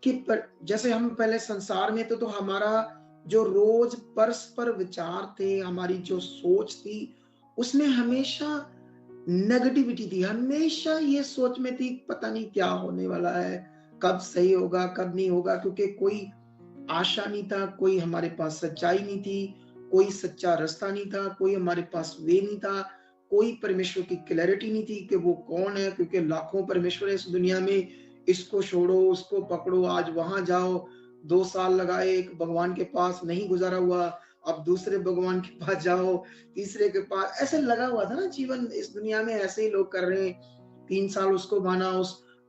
कि जैसे हम पहले संसार में तो हमारा जो रोज परस्पर विचार थे, हमारी जो सोच थी, उसमें हमेशा नेगेटिविटी थी। हमेशा ये सोच में थी पता नहीं क्या होने वाला है, कब सही होगा कब नहीं होगा, क्योंकि कोई आशा नहीं था, कोई हमारे पास सच्चाई नहीं थी, कोई सच्चा रास्ता नहीं था, कोई हमारे पास वे नहीं था, कोई परमेश्वर की क्लैरिटी नहीं थी कि वो कौन है, क्योंकि लाखों परमेश्वर है इस दुनिया में। इसको छोड़ो उसको पकड़ो, आज वहां जाओ, 2 साल लगाए एक भगवान के पास, नहीं गुजारा हुआ, अब दूसरे भगवान के पास जाओ, तीसरे के पास, ऐसे लगा हुआ था ना जीवन इस दुनिया में। ऐसे ही लोग कर रहे हैं, 3 साल उसको माना,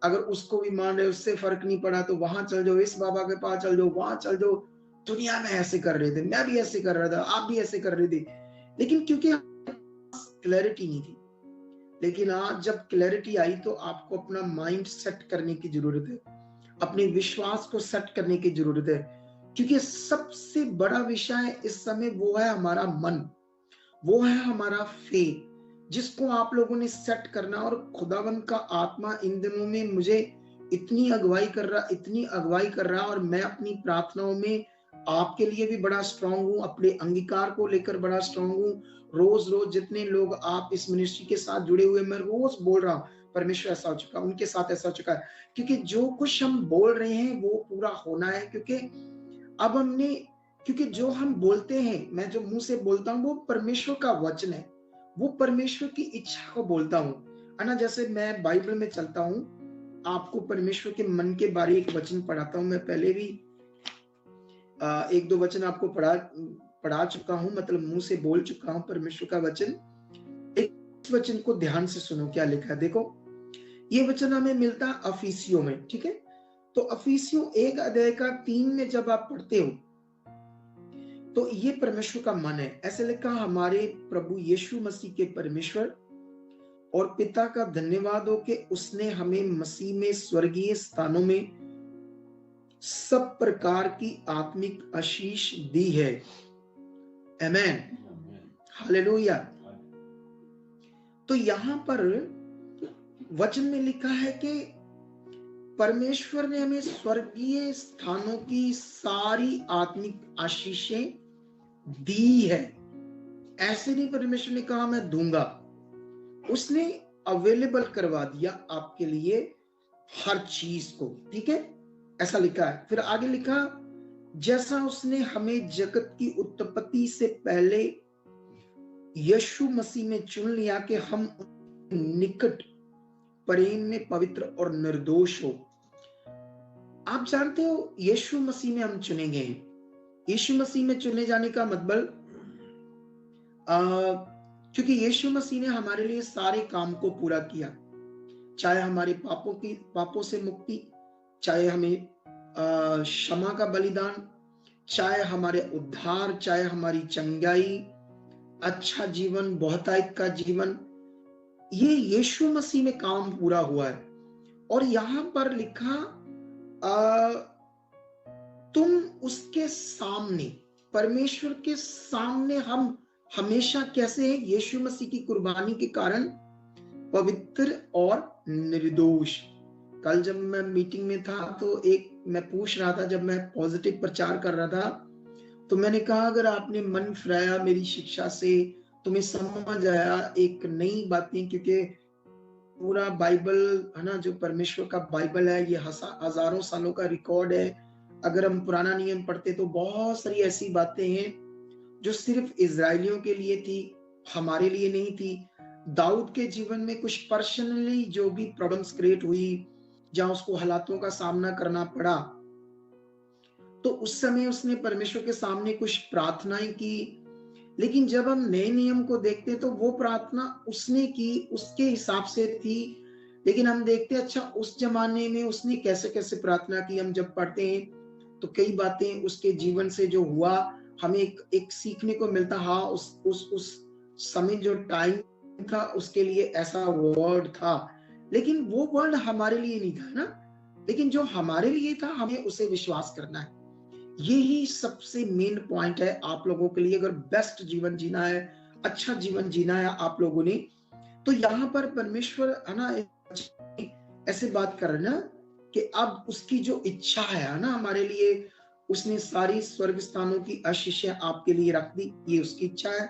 अगर उसको भी मान रहे उससे फर्क नहीं पड़ा तो वहां चल जाओ, इस बाबा के पास चल जाओ, वहां चल जाओ। दुनिया में ऐसे कर रहे थे, मैं भी ऐसे कर रहा था, आप भी ऐसे कर रहे थे, लेकिन क्योंकि क्लैरिटी नहीं थी। लेकिन आज जब क्लैरिटी आई तो आपको अपना माइंड सेट करने की जरूरत है, अपने विश्वास को सेट करने की जरूरत है, क्योंकि सबसे बड़ा विषय इस समय वो है हमारा मन, वो है हमारा फेथ, जिसको आप लोगों ने सेट करना। और खुदावंद का आत्मा इन दिनों में मुझे इतनी अगुवाई कर रहा, और मैं अपनी प्रार्थनाओं में आपके लिए भी बड़ा स्ट्रांग हूँ, अपने अंगीकार को लेकर बड़ा स्ट्रांग हूँ। रोज रोज जितने लोग आप इस मिनिस्ट्री के साथ जुड़े हुए, मैं रोज बोल रहा हूँ परमेश्वर ऐसा हो चुका, उनके साथ ऐसा हो चुका है, क्योंकि जो कुछ हम बोल रहे हैं वो पूरा होना है। अब हमने क्योंकि जो हम बोलते हैं, मैं जो मुंह से बोलता हूँ वो परमेश्वर का वचन है, वो परमेश्वर की इच्छा को बोलता हूँ, है ना। जैसे मैं बाइबल में चलता हूँ, आपको परमेश्वर के मन के बारे एक वचन पढ़ाता हूँ। मैं पहले भी 1-2 वचन आपको पढ़ा चुका हूँ, मतलब मुंह से बोल चुका हूँ परमेश्वर का वचन। इस वचन को ध्यान से सुनो, क्या लिखा है देखो। ये वचन हमें मिलता है अफिसियों में, ठीक है। तो अफिसियों 1 अध्याय का 3 में जब आप पढ़ते हो तो ये परमेश्वर का मन है। ऐसे लिखा, हमारे प्रभु यीशु मसीह के परमेश्वर और पिता का धन्यवाद हो कि उसने हमें मसीह में स्वर्गीय स्थानों में सब प्रकार की आत्मिक आशीष दी है। आमेन, हालेलुया। तो यहां पर वचन में लिखा है कि परमेश्वर ने हमें स्वर्गीय स्थानों की सारी आत्मिक आशीषें दी है। ऐसे नहीं परमेश्वर ने कहा मैं दूंगा, उसने अवेलेबल करवा दिया आपके लिए हर चीज को, ठीक है। ऐसा लिखा है। फिर आगे लिखा, जैसा उसने हमें जगत की उत्पत्ति से पहले यीशु मसीह में चुन लिया कि हम निकट प्रेम में पवित्र और निर्दोष हो। आप जानते हो यीशु मसीह में हम चुने गए हैं। यीशु मसीह में चुने जाने का मतलब क्योंकि यीशु मसीह ने हमारे लिए सारे काम को पूरा किया, चाहे हमारे पापों से मुक्ति, चाहे हमें क्षमा का बलिदान, चाहे हमारे उद्धार, चाहे हमारी चंगाई, अच्छा जीवन, बहुतायत का जीवन, ये यीशु मसीह में काम पूरा हुआ है। और यहां पर लिखा, तुम उसके सामने, परमेश्वर के सामने हम हमेशा कैसे हैं? यीशु मसीह की कुर्बानी के कारण पवित्र और निर्दोष। कल जब मैं मीटिंग में था तो मैं पूछ रहा था, जब मैं पॉजिटिव प्रचार कर रहा था तो मैंने कहा, अगर आपने मन फिराया मेरी शिक्षा से, तुम्हें समझ आया एक नई बातें, क्योंकि पूरा बाइबल है ना, जो परमेश्वर का बाइबल है, ये हजारों सालों का रिकॉर्ड है। अगर हम पुराना नियम पढ़ते तो बहुत सारी ऐसी बातें हैं जो सिर्फ इजरायलियों के लिए थी, हमारे लिए नहीं थी। दाऊद के जीवन में कुछ पर्सनली जो भी प्रॉब्लम्स क्रिएट हुई, जहां उसको हालातों का सामना करना पड़ा, तो उस समय उसने परमेश्वर के सामने कुछ प्रार्थनाएं की। लेकिन जब हम नए नियम को देखते हैं तो वो प्रार्थना उसने की, उसके हिसाब से थी। लेकिन हम देखते हैं, अच्छा उस जमाने में उसने कैसे कैसे प्रार्थना की। हम जब पढ़ते हैं तो कई बातें उसके जीवन से जो हुआ हमें एक सीखने को मिलता। हाँ, उस समय जो टाइम था उसके लिए ऐसा वर्ड था, लेकिन वो वर्ड हमारे लिए नहीं था ना। लेकिन जो हमारे लिए था हमें उसे विश्वास करना है। यही सबसे मेन पॉइंट है आप लोगों के लिए। अगर बेस्ट जीवन जीना है, अच्छा जीवन जीना है आप लोगों ने, तो यहाँ पर परमेश्वर है ना ऐसे बात कर रहे ना कि अब उसकी जो इच्छा है ना हमारे लिए, उसने सारी स्वर्ग स्थानों की आशीषें आपके लिए रख दी, ये उसकी इच्छा है।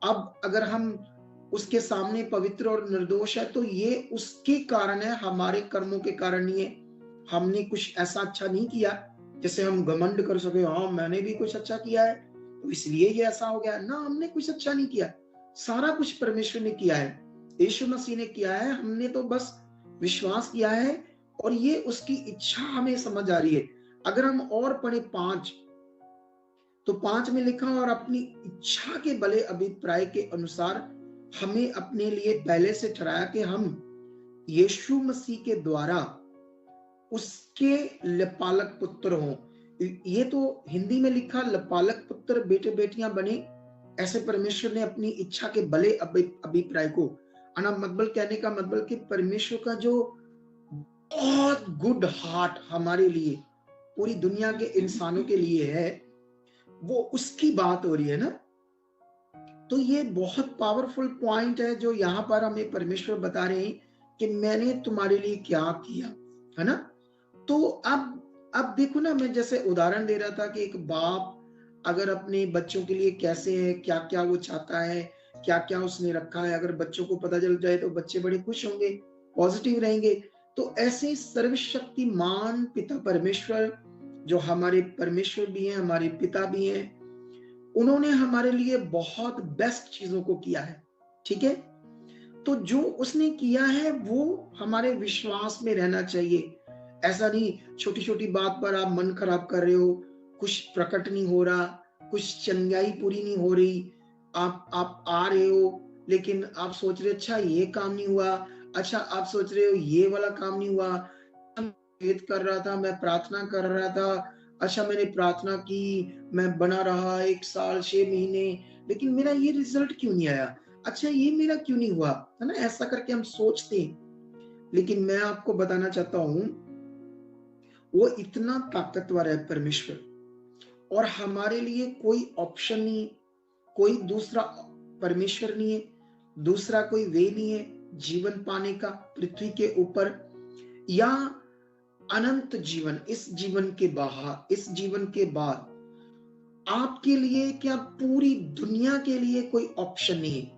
अब अगर हम उसके सामने पवित्र और निर्दोष है तो ये उसके कारण है, हमारे कर्मों के कारण नहीं है। हमने कुछ ऐसा अच्छा नहीं किया जैसे हम घमंड कर सके, हाँ मैंने भी कुछ अच्छा किया है तो इसलिए ये ऐसा हो गया। ना, हमने कुछ अच्छा नहीं किया, सारा कुछ परमेश्वर ने किया है, यीशु मसीह ने किया है, हमने तो बस विश्वास किया है और ये उसकी इच्छा हमें समझ आ रही है। अगर हम और पढ़े 5, तो 5 में लिखा, और अपनी इच्छा के भले अभिप्राय के अनुसार हमें अपने लिए पहले से ठहराया कि हम यीशु मसीह के द्वारा उसके लपालक पुत्र हों। ये तो हिंदी में लिखा लपालक पुत्र, बेटे बेटियां बने, ऐसे परमेश्वर ने अपनी इच्छा के भले अभिप्राय को, अना मतलब कहने का मतलब कि परमेश्वर का जो बहुत गुड हार्ट हमारे लिए, पूरी दुनिया के इंसानों के लिए है, वो उसकी बात हो रही है ना। तो ये बहुत पावरफुल पॉइंट है जो यहाँ पर हमें परमेश्वर बता रहे हैं कि मैंने तुम्हारे लिए क्या किया, है ना। तो अब देखो ना, मैं जैसे उदाहरण दे रहा था कि एक बाप अगर अपने बच्चों के लिए कैसे है, क्या क्या वो चाहता है, क्या क्या उसने रखा है, अगर बच्चों को पता चल जाए तो बच्चे बड़े खुश होंगे, पॉजिटिव रहेंगे। तो ऐसे सर्वशक्तिमान पिता परमेश्वर, जो हमारे परमेश्वर भी हैं, हमारे पिता भी हैं, उन्होंने हमारे लिए बहुत बेस्ट चीजों को किया है, ठीक है। तो जो उसने किया है वो हमारे विश्वास में रहना चाहिए। ऐसा नहीं छोटी छोटी बात पर आप मन खराब कर रहे हो, कुछ प्रकट नहीं हो रहा, कुछ चंगाई पूरी नहीं हो रही, आप आ रहे हो लेकिन आप सोच रहे हो अच्छा ये काम नहीं हुआ, अच्छा आप सोच रहे हो ये वाला काम नहीं हुआ, वेद कर रहा था, मैं प्रार्थना कर रहा था, अच्छा मैंने प्रार्थना की, मैं बना रहा 1 साल 6 महीने, लेकिन मेरा ये रिजल्ट क्यों नहीं आया, अच्छा ये मेरा क्यों नहीं हुआ, है ना। ऐसा करके हम सोचते हैं। लेकिन मैं आपको बताना चाहता हूं, वो इतना ताकतवर है परमेश्वर, और हमारे लिए कोई ऑप्शन नहीं है, कोई दूसरा परमेश्वर नहीं है, दूसरा कोई वे नहीं है जीवन पाने का पृथ्वी के ऊपर, या अनंत जीवन, इस जीवन के बाहर, इस जीवन के बाद आपके लिए क्या पूरी दुनिया के लिए कोई ऑप्शन नहीं है।